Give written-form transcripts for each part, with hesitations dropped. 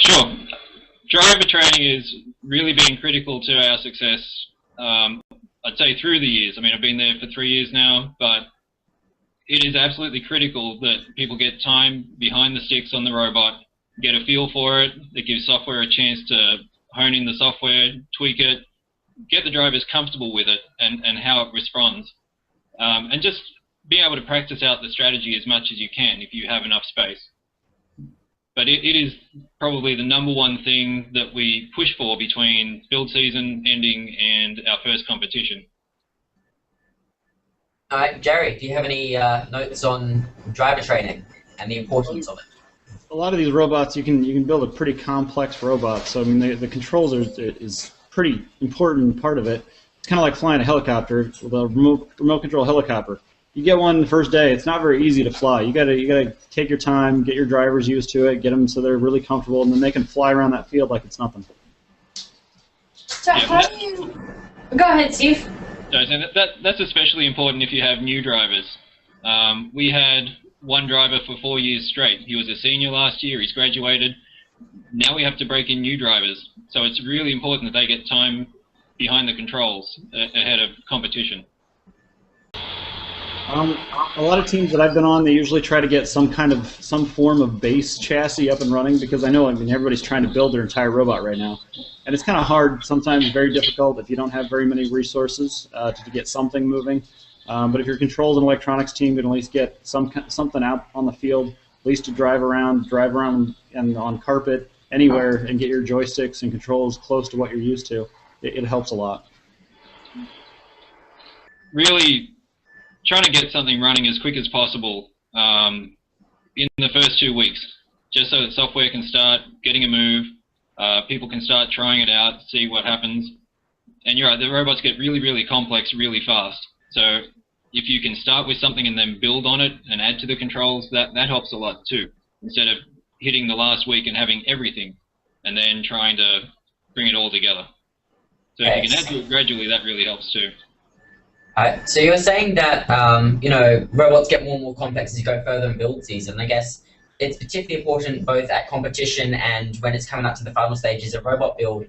Sure. Driver training is really been critical to our success, I'd say through the years. I mean, I've been there for 3 years now, but it is absolutely critical that people get time behind the sticks on the robot, get a feel for it, that gives software a chance to hone in the software, tweak it, get the drivers comfortable with it and how it responds. And just being able to practice out the strategy as much as you can if you have enough space. But it is probably the #1 thing that we push for between build season ending and our first competition. All right, Jerry, do you have any notes on driver training and the importance of it? A lot of these robots, you can build a pretty complex robot. So I mean, the controls is pretty important part of it. It's kind of like flying a helicopter with a remote control helicopter. You get one the first day, it's not very easy to fly. You gotta take your time, get your drivers used to it, get them so they're really comfortable, and then they can fly around that field like it's nothing. So how do you? Go ahead, Steve. That's especially important if you have new drivers. We had one driver for 4 years straight. He was a senior last year. He's graduated. Now we have to break in new drivers. So it's really important that they get time behind the controls ahead of competition. A lot of teams that I've been on, they usually try to get some form of base chassis up and running, because I mean everybody's trying to build their entire robot right now, and it's kind of hard, sometimes very difficult if you don't have very many resources to get something moving. But if your controls and electronics team can at least get something out on the field, at least to drive around and on carpet anywhere, and get your joysticks and controls close to what you're used to, it helps a lot. Really trying to get something running as quick as possible in the first 2 weeks, just so that software can start getting a move, people can start trying it out, see what happens. And you're right, the robots get really, really complex really fast. So if you can start with something and then build on it and add to the controls, that helps a lot too, instead of hitting the last week and having everything and then trying to bring it all together. So if you can add to it gradually, that really helps too. So you were saying that robots get more and more complex as you go further in build season. I guess it's particularly important both at competition and when it's coming up to the final stages of robot build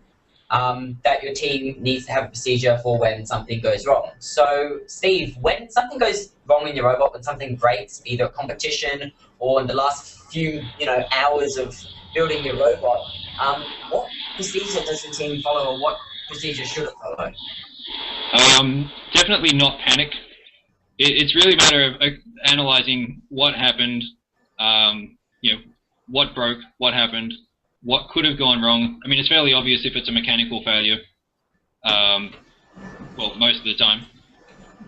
that your team needs to have a procedure for when something goes wrong. So Steve, when something goes wrong in your robot, when something breaks, either at competition or in the last few hours of building your robot, what procedure does the team follow, or what procedure should it follow? Definitely not panic. It's really a matter of analyzing what happened, what broke, what happened, what could have gone wrong. I mean, it's fairly obvious if it's a mechanical failure, well, most of the time.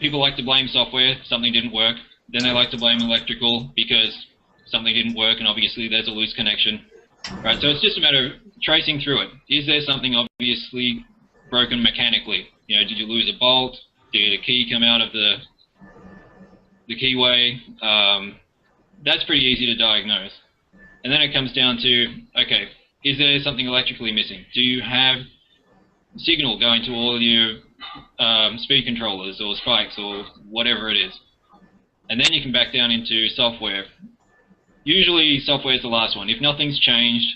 People like to blame software, something didn't work. Then they like to blame electrical because something didn't work and obviously there's a loose connection. Right, so it's just a matter of tracing through it. Is there something obviously broken mechanically? Did you lose a bolt? Did a key come out of the keyway? That's pretty easy to diagnose. And then it comes down to, okay, is there something electrically missing? Do you have signal going to all your speed controllers or spikes or whatever it is? And then you can back down into software. Usually software is the last one. If nothing's changed,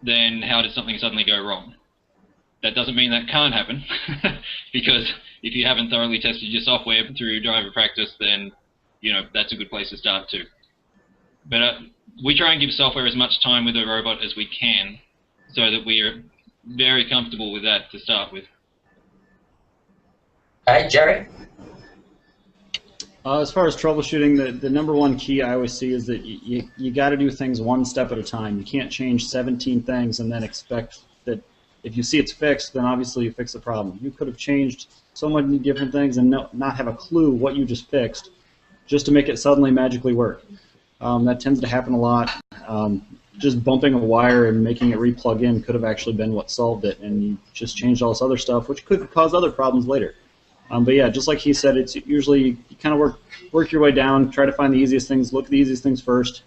then how did something suddenly go wrong? That doesn't mean that can't happen, because if you haven't thoroughly tested your software through driver practice, then that's a good place to start too. But we try and give software as much time with the robot as we can, so that we are very comfortable with that to start with. Hey, Jerry? As far as troubleshooting, the #1 key I always see is that you got to do things one step at a time. You can't change 17 things and then expect that if you see it's fixed, then obviously you fix the problem. You could have changed so many different things and not have a clue what you just fixed, just to make it suddenly magically work. That tends to happen a lot. Just bumping a wire and making it re-plug in could have actually been what solved it, and you just changed all this other stuff, which could cause other problems later. But yeah, just like he said, it's usually you kind of work your way down, try to find the easiest things, look at the easiest things first.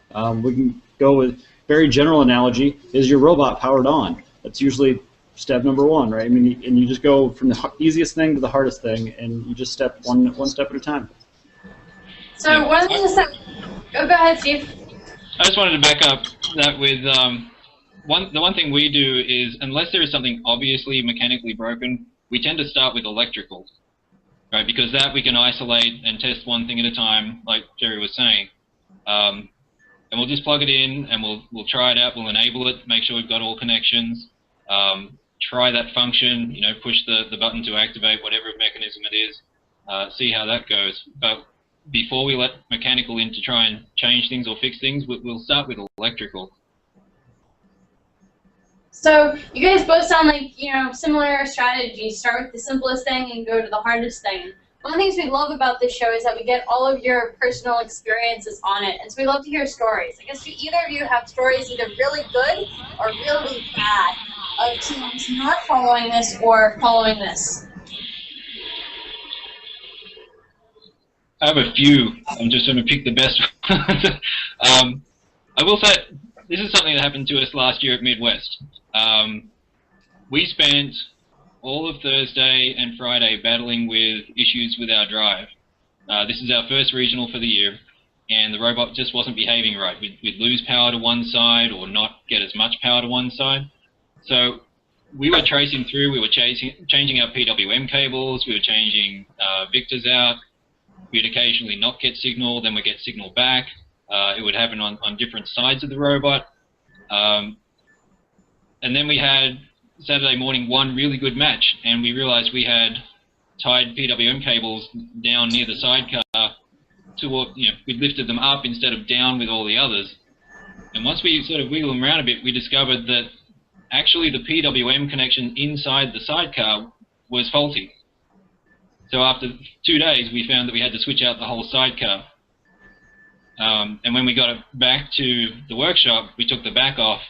We can go with very general analogy: is your robot powered on? That's usually step #1, right? I mean, and you just go from the easiest thing to the hardest thing, and you just step one step at a time. So one of the steps. Go ahead, Steve. I just wanted to back up that with the one thing we do is, unless there is something obviously mechanically broken, we tend to start with electrical, right? Because that we can isolate and test one thing at a time, like Jerry was saying. And we'll just plug it in, and we'll try it out. We'll enable it, make sure we've got all connections. Try that function, you know, push the button to activate whatever mechanism it is. See how that goes. But before we let mechanical in to try and change things or fix things, we'll start with electrical. So you guys both sound like, you know, similar strategies. Start with the simplest thing and go to the hardest thing. One of the things we love about this show is that we get all of your personal experiences on it, and so we love to hear stories. I guess either of you have stories either really good or really bad of teams not following this or following this. I have a few. I'm just going to pick the best ones. I will say, this is something that happened to us last year at Midwest. We spent all of Thursday and Friday battling with issues with our drive. This is our first regional for the year, and the robot just wasn't behaving right. We'd lose power to one side or not get as much power to one side. So we were tracing through, we were changing our PWM cables, we were changing Victors out. We'd occasionally not get signal, then we'd get signal back. It would happen on different sides of the robot. And then we had Saturday morning one really good match, and we realized we had tied PWM cables down near the sidecar to, you know, we lifted them up instead of down with all the others. And once we sort of wiggled them around a bit, we discovered that actually the PWM connection inside the sidecar was faulty. So after 2 days, we found that we had to switch out the whole sidecar. And when we got it back to the workshop, we took the back off,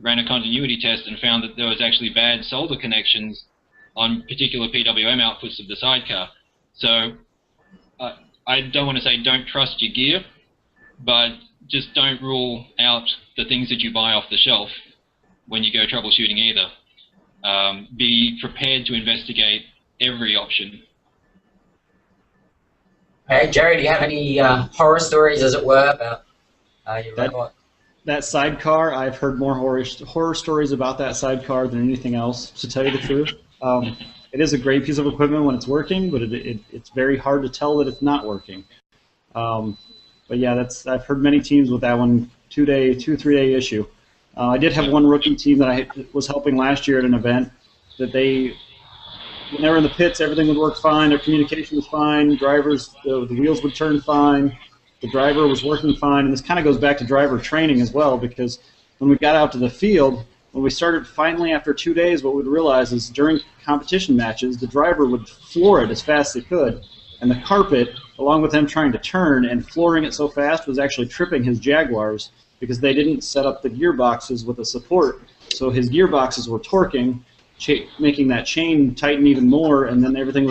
ran a continuity test, and found that there was actually bad solder connections on particular PWM outputs of the sidecar. So I don't want to say don't trust your gear, but just don't rule out the things that you buy off the shelf when you go troubleshooting either. Be prepared to investigate every option. Okay, Jerry, do you have any horror stories, as it were, about your robot? That sidecar, I've heard more horror stories about that sidecar than anything else, to tell you the truth. It is a great piece of equipment when it's working, but it's very hard to tell that it's not working. But yeah, I've heard many teams with that one, 3 day issue. I did have one rookie team that I was helping last year at an event that when they were in the pits, everything would work fine, their communication was fine, drivers, the wheels would turn fine, the driver was working fine, and this kind of goes back to driver training as well, because when we got out to the field, when we started finally after 2 days, what we'd realize is during competition matches, the driver would floor it as fast as they could, and the carpet, along with them trying to turn and flooring it so fast, was actually tripping his Jaguars because they didn't set up the gearboxes with a support, so his gearboxes were torquing, making that chain tighten even more, and then everything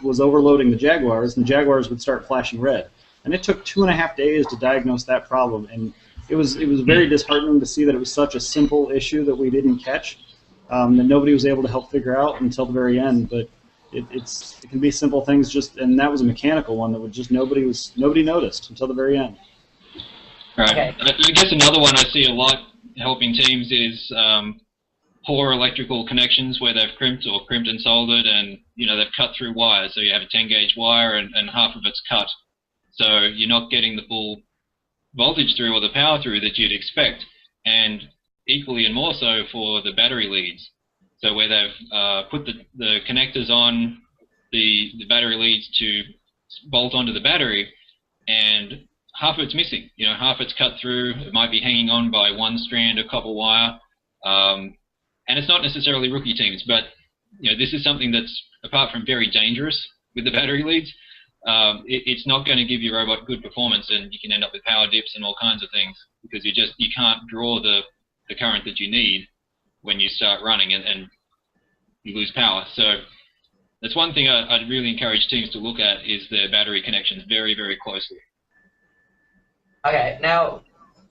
was overloading the Jaguars, and the Jaguars would start flashing red. And it took 2.5 days to diagnose that problem, and it was very disheartening to see that it was such a simple issue that we didn't catch, that nobody was able to help figure out until the very end. But it can be simple things, and that was a mechanical one that would just nobody noticed until the very end. Right. Okay. I guess another one I see a lot helping teams is poor electrical connections where they've crimped and soldered, and they've cut through wires. So you have a 10-gauge wire and half of it's cut. So you're not getting the full voltage through or the power through that you'd expect. And equally and more so for the battery leads. So where they've put the connectors on the battery leads to bolt onto the battery, and half of it's missing. Half it's cut through. It might be hanging on by one strand of copper wire. And it's not necessarily rookie teams, but this is something that's, apart from very dangerous with the battery leads, it's not going to give your robot good performance, and you can end up with power dips and all kinds of things because you can't draw the current that you need when you start running, and you lose power. So that's one thing I'd really encourage teams to look at, is their battery connections very, very closely. Okay, now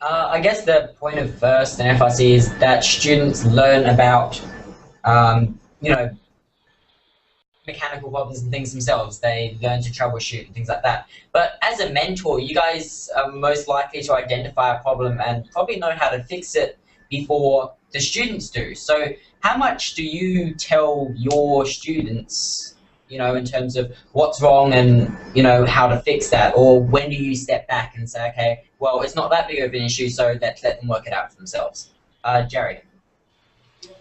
I guess the point of FIRST and FRC is that students learn about mechanical problems and things themselves. They learn to troubleshoot and things like that. But as a mentor, you guys are most likely to identify a problem and probably know how to fix it before the students do. So how much do you tell your students, you know, in terms of what's wrong and, you know, how to fix that? Or when do you step back and say, okay, well, it's not that big of an issue, so let's let them work it out for themselves? Jerry.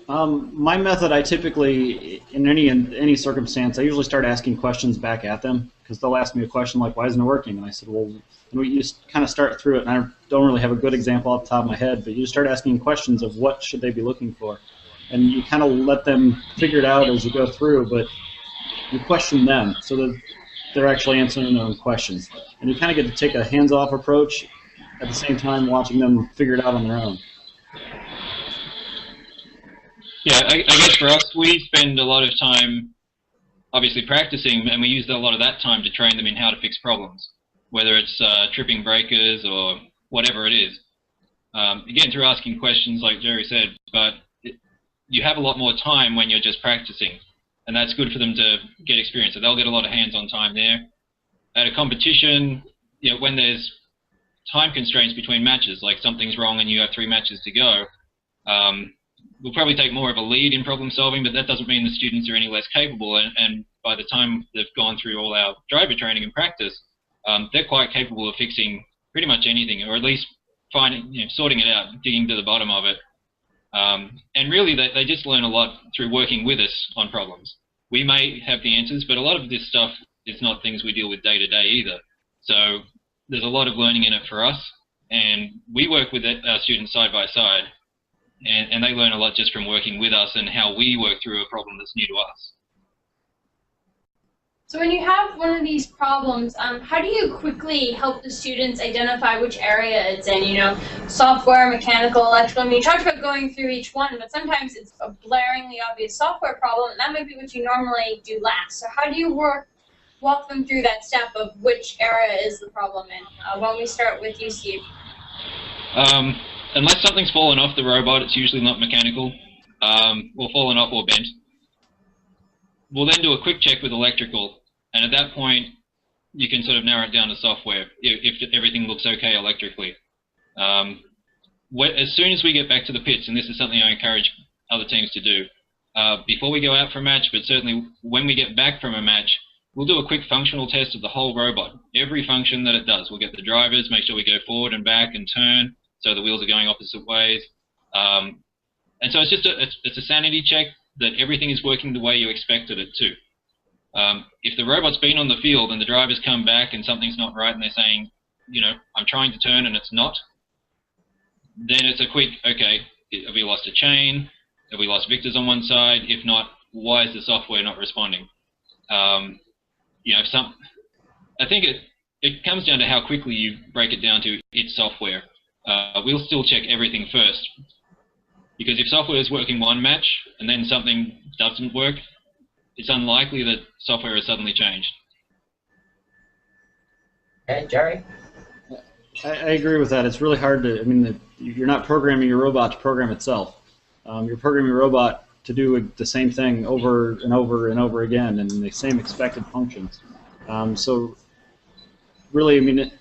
My method, I typically, in any circumstance, I usually start asking questions back at them, because they'll ask me a question like, why isn't it working? And I said, well, you just kind of start through it, and I don't really have a good example off the top of my head, but you just start asking questions of what should they be looking for. And you kind of let them figure it out as you go through, but you question them so that they're actually answering their own questions. And you kind of get to take a hands-off approach at the same time watching them figure it out on their own. Yeah, I guess for us, we spend a lot of time obviously practicing, and we use a lot of that time to train them in how to fix problems, whether it's tripping breakers or whatever it is. Again, through asking questions like Jerry said, but you have a lot more time when you're just practicing, and that's good for them to get experience. So they'll get a lot of hands-on time there. At a competition, you know, when there's time constraints between matches, like something's wrong and you have 3 matches to go, we'll probably take more of a lead in problem solving, but that doesn't mean the students are any less capable. And by the time they've gone through all our driver training and practice, they're quite capable of fixing pretty much anything, or at least finding, you know, sorting it out, digging to the bottom of it. And really, they just learn a lot through working with us on problems. We may have the answers, but a lot of this stuff is not things we deal with day to day either. So there's a lot of learning in it for us, and we work with our students side by side. And they learn a lot just from working with us and how we work through a problem that's new to us. So when you have one of these problems, how do you quickly help the students identify which area it's in? You know, software, mechanical, electrical. I mean, you talked about going through each one, but sometimes it's a blaringly obvious software problem, and that might be what you normally do last. So how do you walk them through that step of which area is the problem in? Why don't we start with you, Steve? Unless something's fallen off the robot, it's usually not mechanical, or fallen off or bent. We'll then do a quick check with electrical, and at that point, you can sort of narrow it down to software if everything looks okay electrically. As soon as we get back to the pits, and this is something I encourage other teams to do, before we go out for a match, but certainly when we get back from a match, we'll do a quick functional test of the whole robot, every function that it does. We'll get the drivers, make sure we go forward and back and turn, so the wheels are going opposite ways. And so it's just it's a sanity check that everything is working the way you expected it to. If the robot's been on the field and the drivers come back and something's not right and they're saying, you know, I'm trying to turn and it's not, then it's a quick, okay, have we lost a chain? Have we lost victors on one side? If not, why is the software not responding? You know, I think it comes down to how quickly you break it down to its software. We'll still check everything first, because if software is working one match and then something doesn't work, it's unlikely that software has suddenly changed. Okay, Jerry? I agree with that. It's really hard to, I mean, you're not programming your robot to program itself. You're programming your robot to do the same thing over and over and over again and the same expected functions. So really, I mean,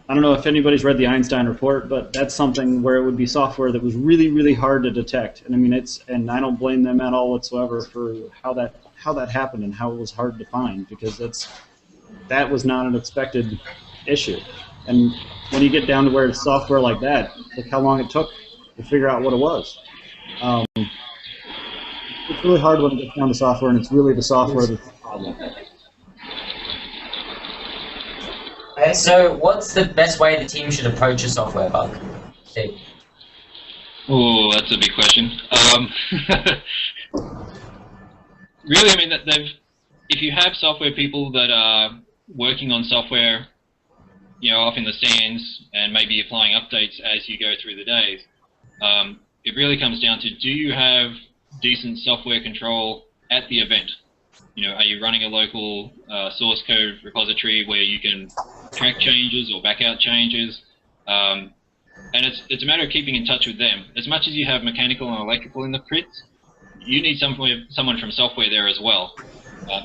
I don't know if anybody's read the Einstein report, but that's something where it would be software that was really, really hard to detect. And I mean, and I don't blame them at all whatsoever for how that happened and how it was hard to find, because that was not an expected issue. And when you get down to where it's software like that, look how long it took to figure out what it was. It's really hard when it gets down to software, and it's really the software that's the problem. Okay, so what's the best way the team should approach a software bug? Steve? Oh, that's a big question. Really, I mean, if you have software people that are working on software, you know, off in the stands and maybe applying updates as you go through the days, it really comes down to, do you have decent software control at the event? You know, are you running a local source code repository where you can track changes or back out changes? And it's a matter of keeping in touch with them. As much as you have mechanical and electrical in the pits, you need someone from software there as well.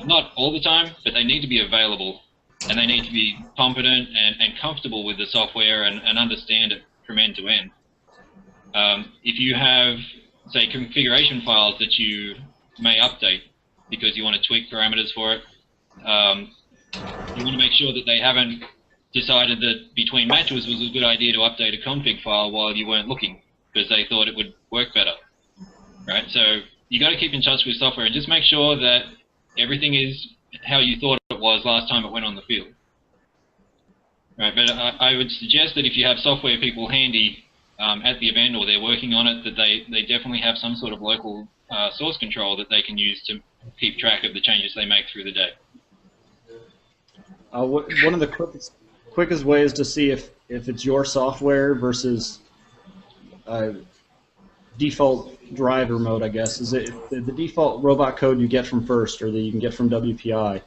Not all the time, but they need to be available, and they need to be competent and comfortable with the software and understand it from end to end. If you have, say, configuration files that you may update because you want to tweak parameters for it, you want to make sure that they haven't decided that between matches was a good idea to update a config file while you weren't looking because they thought it would work better, right? So you got to keep in touch with software and just make sure that everything is how you thought it was last time it went on the field. Right, but I would suggest that if you have software people handy at the event or they're working on it, that they definitely have some sort of local source control that they can use to keep track of the changes they make through the day. One of the quickest ways to see if it's your software versus default driver mode, I guess, is the default robot code you get from FIRST or that you can get from WPI.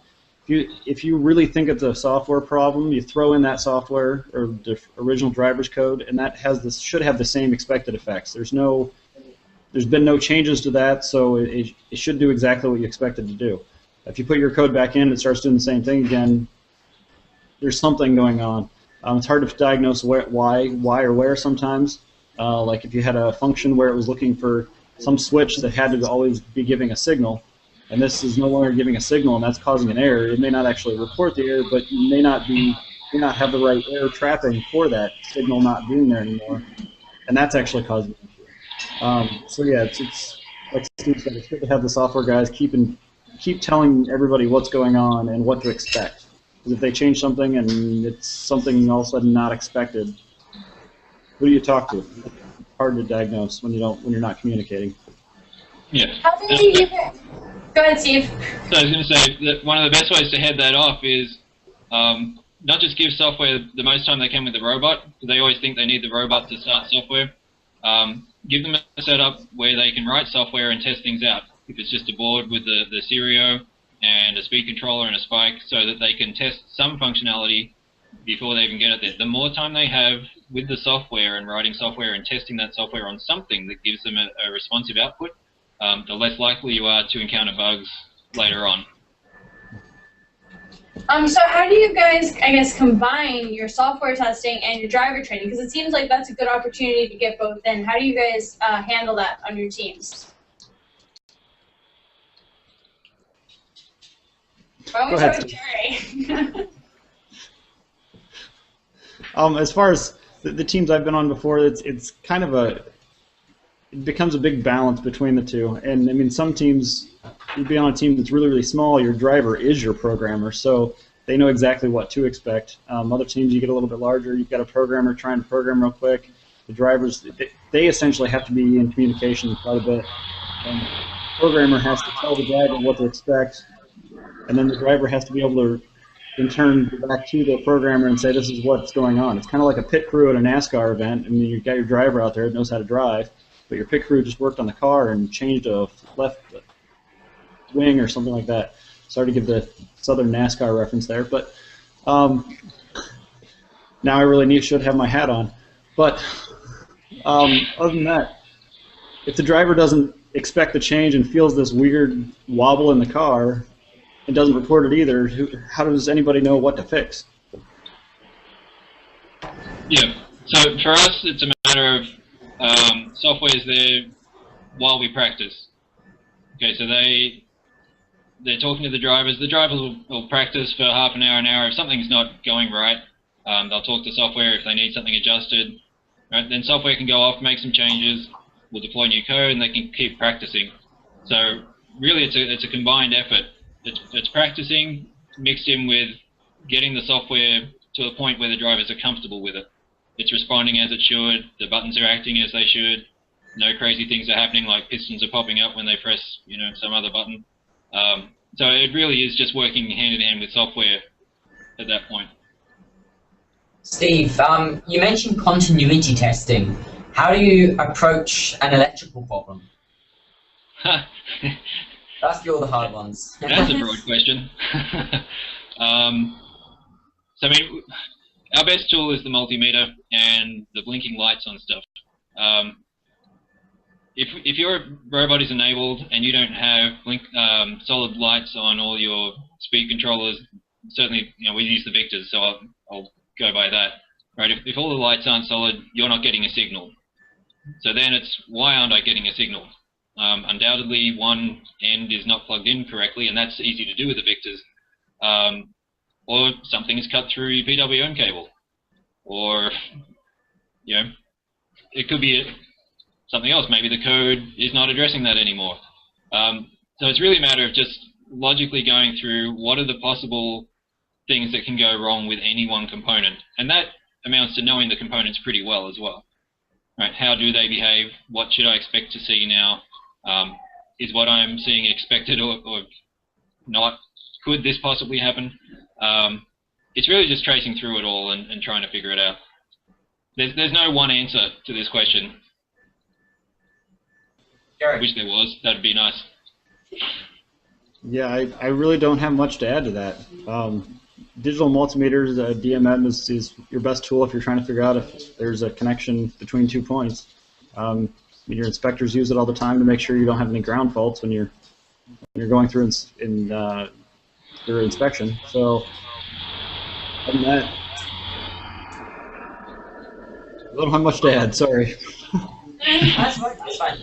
If you really think it's a software problem, you throw in that software or the original driver's code, and that should have the same expected effects. There's been no changes to that, so it should do exactly what you expect it to do. If you put your code back in and it starts doing the same thing again, there's something going on. It's hard to diagnose why or where sometimes. Like if you had a function where it was looking for some switch that had to always be giving a signal, and this is no longer giving a signal, and that's causing an error. It may not actually report the error, but you may not have the right error trapping for that signal not being there anymore, and that's actually causing an issue. So yeah, it's like Steve said, it's good to have the software guys keep telling everybody what's going on and what to expect. Because if they change something and it's something all of a sudden not expected, who do you talk to? It's hard to diagnose when you're not communicating. Yeah. How do you Go ahead, Steve. So I was going to say that one of the best ways to head that off is not just give software the most time they can with the robot, because they always think they need the robot to start software. Give them a setup where they can write software and test things out. If it's just a board with the Stereo and a speed controller and a spike, so that they can test some functionality before they even get it there. The more time they have with the software and writing software and testing that software on something that gives them a responsive output, the less likely you are to encounter bugs later on. So how do you guys, I guess, combine your software testing and your driver training? Because it seems like that's a good opportunity to get both in. How do you guys handle that on your teams? Why don't we start with Jerry? As far as the teams I've been on before, it's kind of it becomes a big balance between the two. And I mean, some teams, you'd be on a team that's really, really small, your driver is your programmer, so they know exactly what to expect. Other teams, you get a little bit larger, you've got a programmer trying to program real quick. The drivers, they essentially have to be in communication quite a bit. And the programmer has to tell the driver what to expect, and then the driver has to be able to, in turn, go back to the programmer and say, this is what's going on. It's kind of like a pit crew at a NASCAR event. I mean, you've got your driver out there that knows how to drive, but your pit crew just worked on the car and changed a left wing or something like that. Sorry to give the Southern NASCAR reference there, but now I really should have my hat on. But other than that, if the driver doesn't expect the change and feels this weird wobble in the car and doesn't report it either, how does anybody know what to fix? Yeah, so for us, it's a matter of software is there while we practice. Okay, so they're talking to the drivers. The drivers will practice for half an hour. If something's not going right, they'll talk to software if they need something adjusted. Right? Then software can go off, make some changes, we'll deploy new code, and they can keep practicing. So really, it's a combined effort. It's practicing mixed in with getting the software to a point where the drivers are comfortable with it. It's responding as it should. The buttons are acting as they should. No crazy things are happening, like pistons are popping up when they press, some other button. So it really is just working hand in hand with software at that point. Steve, you mentioned continuity testing. How do you approach an electrical problem? Ask you all the hard ones. That's a broad question. So I mean, our best tool is the multimeter and the blinking lights on stuff. If your robot is enabled and you don't have solid lights on all your speed controllers, certainly we use the Victors, so I'll go by that. Right? If all the lights aren't solid, you're not getting a signal. So then it's, why aren't I getting a signal? Undoubtedly, one end is not plugged in correctly, and that's easy to do with the Victors. Or something is cut through your PWM cable. Or, you know, it could be something else. Maybe the code is not addressing that anymore. So it's really a matter of just logically going through what are the possible things that can go wrong with any one component. And that amounts to knowing the components pretty well as well. Right? How do they behave? What should I expect to see now? Is what I'm seeing expected or not? Could this possibly happen? It's really just tracing through it all and trying to figure it out. There's no one answer to this question. Sure. I wish there was. That'd be nice. Yeah, I really don't have much to add to that. Digital multimeters, DMM is your best tool if you're trying to figure out if there's a connection between 2 points. Your inspectors use it all the time to make sure you don't have any ground faults when you're going through your inspection. So, other than that, I don't have much to add. Sorry. That's fine. That's fine.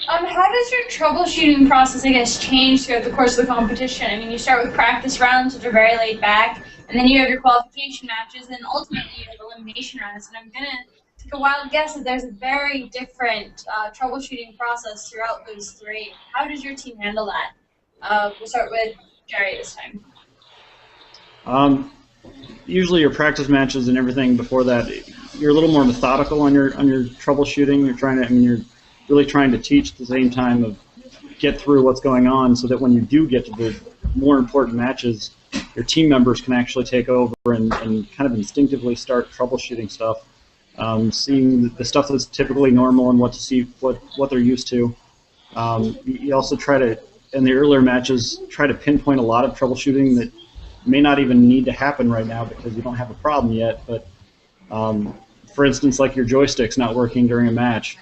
How does your troubleshooting process, I guess, change throughout the course of the competition? I mean, you start with practice rounds, which are very laid back, and then you have your qualification matches, and ultimately you have elimination rounds. And I'm going to take a wild guess that there's a very different troubleshooting process throughout those three. How does your team handle that? We'll start with Jerry this time. Usually your practice matches and everything before that, you're a little more methodical on your troubleshooting. You're trying to, you're really trying to teach at the same time of get through what's going on so that when you do get to the more important matches, your team members can actually take over and kind of instinctively start troubleshooting stuff, seeing the stuff that's typically normal and what to see, what they're used to. You also try to, in the earlier matches, try to pinpoint a lot of troubleshooting that may not even need to happen right now because you don't have a problem yet. But for instance, like your joystick's not working during a match.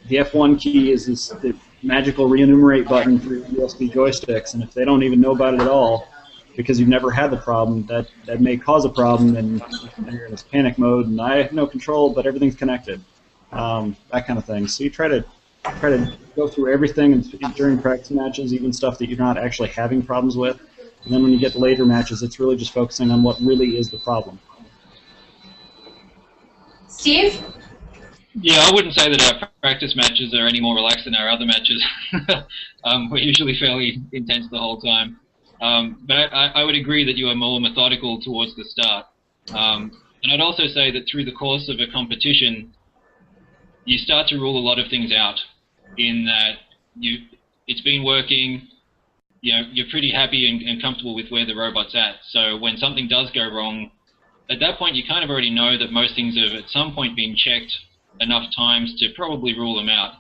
The F1 key is the magical re-enumerate button for USB joysticks, and if they don't even know about it at all, because you've never had the problem, that may cause a problem, and you're in this panic mode, and I have no control, but everything's connected, that kind of thing. So you try to go through everything during practice matches, even stuff that you're not actually having problems with, and then when you get to later matches, it's really just focusing on what really is the problem. Steve? Yeah, I wouldn't say that our practice matches are any more relaxed than our other matches. We're usually fairly intense the whole time. But I would agree that you are more methodical towards the start. And I'd also say that through the course of a competition, you start to rule a lot of things out in that it's been working, you're pretty happy and comfortable with where the robot's at. So when something does go wrong, at that point you kind of already know that most things have at some point been checked enough times to probably rule them out,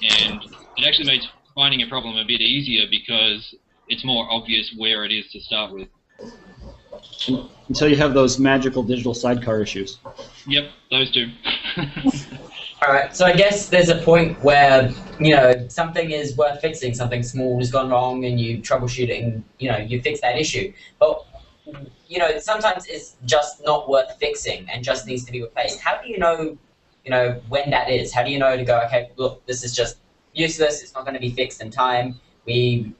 and it actually makes finding a problem a bit easier because it's more obvious where it is to start with. Until you have those magical digital sidecar issues. Yep, those two. Alright, so I guess there's a point where, something is worth fixing, something small has gone wrong and you troubleshoot it and, you fix that issue. But, sometimes it's just not worth fixing and just needs to be replaced. How do you know when that is? How do you know to go, okay, look, this is just useless, it's not going to be fixed in time, we,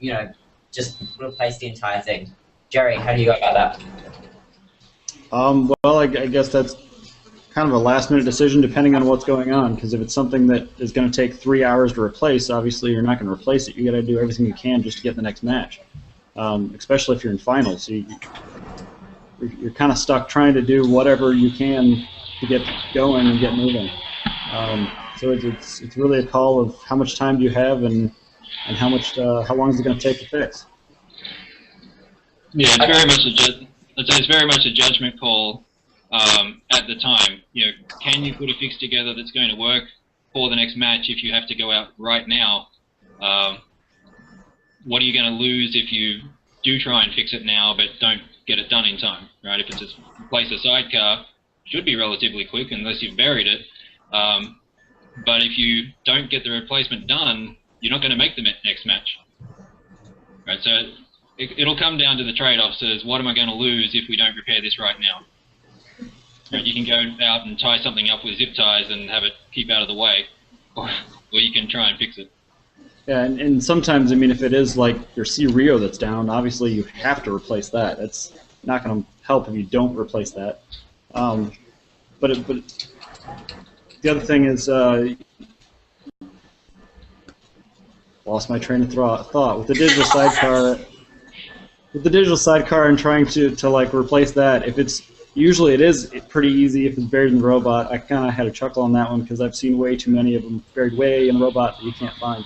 just replace the entire thing? Jerry, how do you go about that? Well, I guess that's kind of a last-minute decision depending on what's going on, because if it's something that is going to take 3 hours to replace, obviously you're not going to replace it. You got to do everything you can just to get the next match, especially if you're in finals. So you're kind of stuck trying to do whatever you can to get going and get moving. So it's really a call of how much time do you have and how long is it going to take to fix. Yeah, it's very much a judgment call at the time. Can you put a fix together that's going to work for the next match if you have to go out right now? What are you going to lose if you do try and fix it now but don't get it done in time? Right? If it's just replace a sidecar, should be relatively quick unless you've buried it. But if you don't get the replacement done, you're not going to make the next match. Right? So it'll come down to the trade-offs as what am I going to lose if we don't repair this right now? You can go out and tie something up with zip ties and have it keep out of the way, or you can try and fix it. Yeah, and sometimes, I mean, if it is like your C-Rio that's down, obviously you have to replace that. It's not going to help if you don't replace that. But the other thing is, lost my train of thought. With the digital sidecar and trying to like replace that, if it's usually it is pretty easy if it's buried in the robot. I kind of had a chuckle on that one because I've seen way too many of them buried way in the robot that you can't find.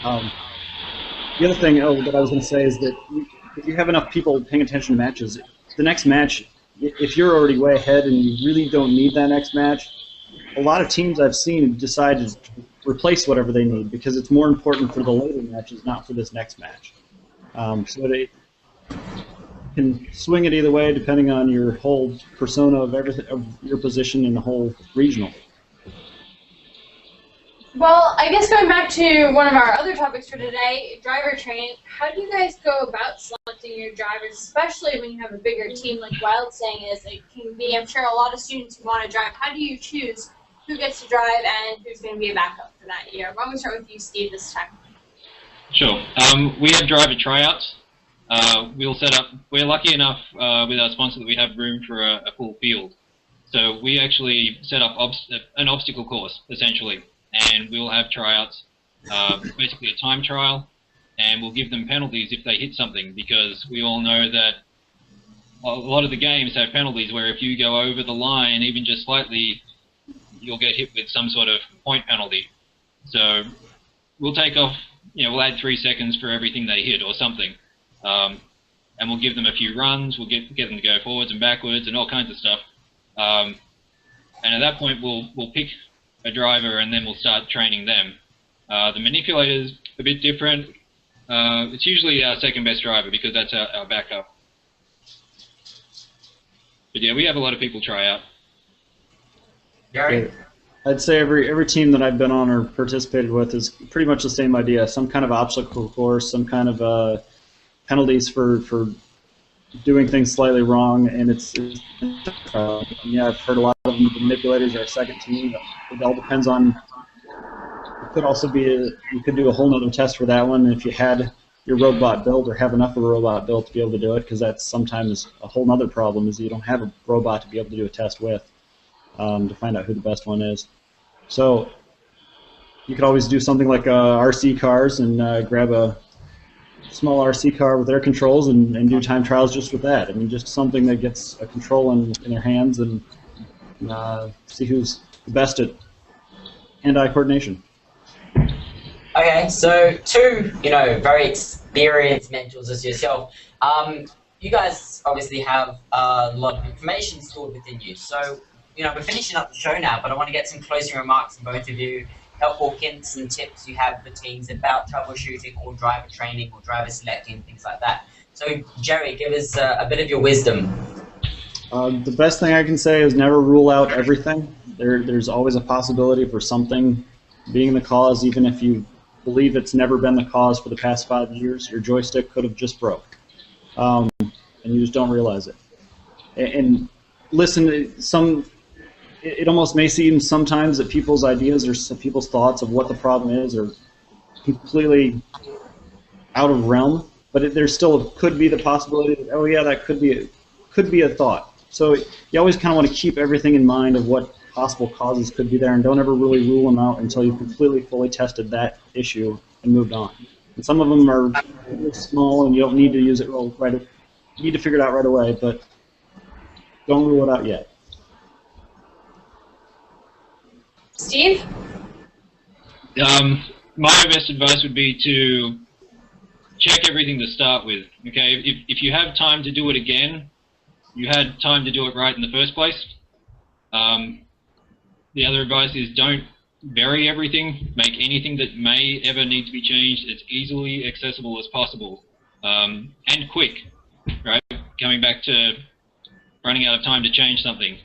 The other thing that I was going to say is that if you have enough people paying attention to matches, the next match, if you're already way ahead and you really don't need that next match, a lot of teams I've seen decide to replace whatever they need because it's more important for the later matches, not for this next match. So they can swing it either way depending on your whole persona of everything, of your position in the whole regional. Well, I guess going back to one of our other topics for today, driver training, how do you guys go about selecting your drivers, especially when you have a bigger team like Wild saying is? It can be, I'm sure, a lot of students who want to drive. How do you choose who gets to drive and who's going to be a backup for that year? Why don't we start with you, Steve, this time? Sure. We have driver tryouts. We'll set up, we're lucky enough with our sponsor that we have room for a full field. So we actually set up an obstacle course, essentially. And we'll have tryouts, basically a time trial, and we'll give them penalties if they hit something, because we all know that a lot of the games have penalties where if you go over the line, even just slightly, you'll get hit with some sort of point penalty. So we'll take off, we'll add 3 seconds for everything they hit or something, and we'll give them a few runs, we'll get them to go forwards and backwards and all kinds of stuff. And at that point, we'll pick a driver and then we'll start training them. The manipulator's a bit different. It's usually our second best driver because that's our backup. But yeah, we have a lot of people try out. Gary? I'd say every team that I've been on or participated with is pretty much the same idea. Some kind of obstacle course, some kind of penalties for doing things slightly wrong, and yeah, I've heard a lot of the manipulators are a second team. It all depends on. It could also be you could do a whole other test for that one if you had your robot built or have enough of a robot built to be able to do it, because that's sometimes a whole other problem is you don't have a robot to be able to do a test with to find out who the best one is. So you could always do something like RC cars and grab a small RC car with air controls and do time trials just with that. I mean, just something that gets a control in their hands and see who's the best at hand-eye coordination. Okay, so two, very experienced mentors as yourself. You guys obviously have a lot of information stored within you. So, we're finishing up the show now, but I want to get some closing remarks from both of you. Helpful hints and tips you have for teams about troubleshooting or driver training or driver selecting, things like that. So, Jerry, give us a bit of your wisdom. The best thing I can say is never rule out everything. There's always a possibility for something being the cause, even if you believe it's never been the cause for the past 5 years. Your joystick could have just broke, and you just don't realize it. And listen, it almost may seem sometimes that people's ideas or people's thoughts of what the problem is are completely out of realm, but there still could be the possibility that, oh yeah, that could be a thought. So you always kind of want to keep everything in mind of what possible causes could be there, and don't ever really rule them out until you've completely fully tested that issue and moved on. And some of them are really small and you don't need to use it right. You need to figure it out right away, but don't rule it out yet. Steve? My best advice would be to check everything to start with. Okay, if you have time to do it again, you had time to do it right in the first place. The other advice is don't bury everything. Make anything that may ever need to be changed as easily accessible as possible, and quick. Right, coming back to running out of time to change something.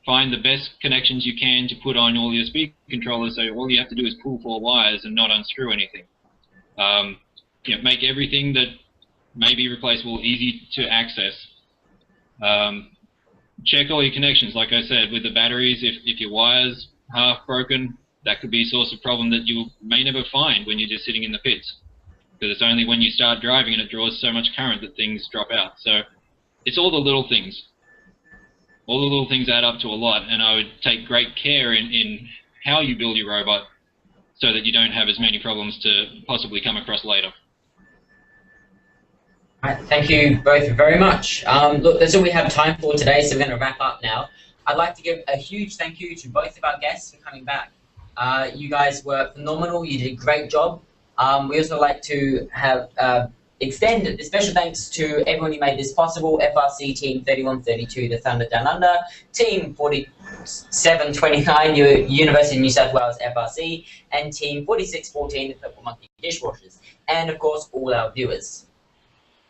Find the best connections you can to put on all your speed controllers, so all you have to do is pull 4 wires and not unscrew anything. Make everything that may be replaceable easy to access. check all your connections. Like I said, with the batteries, if your wire's half broken, that could be a source of problem that you may never find when you're just sitting in the pits. Because it's only when you start driving and it draws so much current that things drop out. So it's all the little things. All the little things add up to a lot, and I would take great care in how you build your robot so that you don't have as many problems to possibly come across later. Right, thank you both very much. Look, that's all we have time for today, so we're going to wrap up now. I'd like to give a huge thank you to both of our guests for coming back. You guys were phenomenal. You did a great job. We also like to have extend a special thanks to everyone who made this possible: FRC Team 3132, the Thunder Down Under, Team 4729, University of New South Wales FRC, and Team 4614, the Purple Monkey Dishwashers, and of course all our viewers.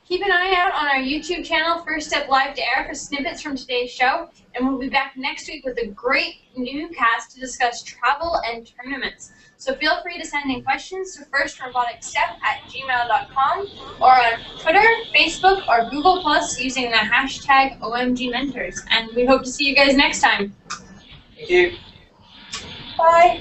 Keep an eye out on our YouTube channel, First Step Live to Air, for snippets from today's show, and we'll be back next week with a great new cast to discuss travel and tournaments. So feel free to send in questions to firstroboticstep@gmail.com or on Twitter, Facebook, or Google Plus using the hashtag OMGMentors. And we hope to see you guys next time. Thank you. Bye.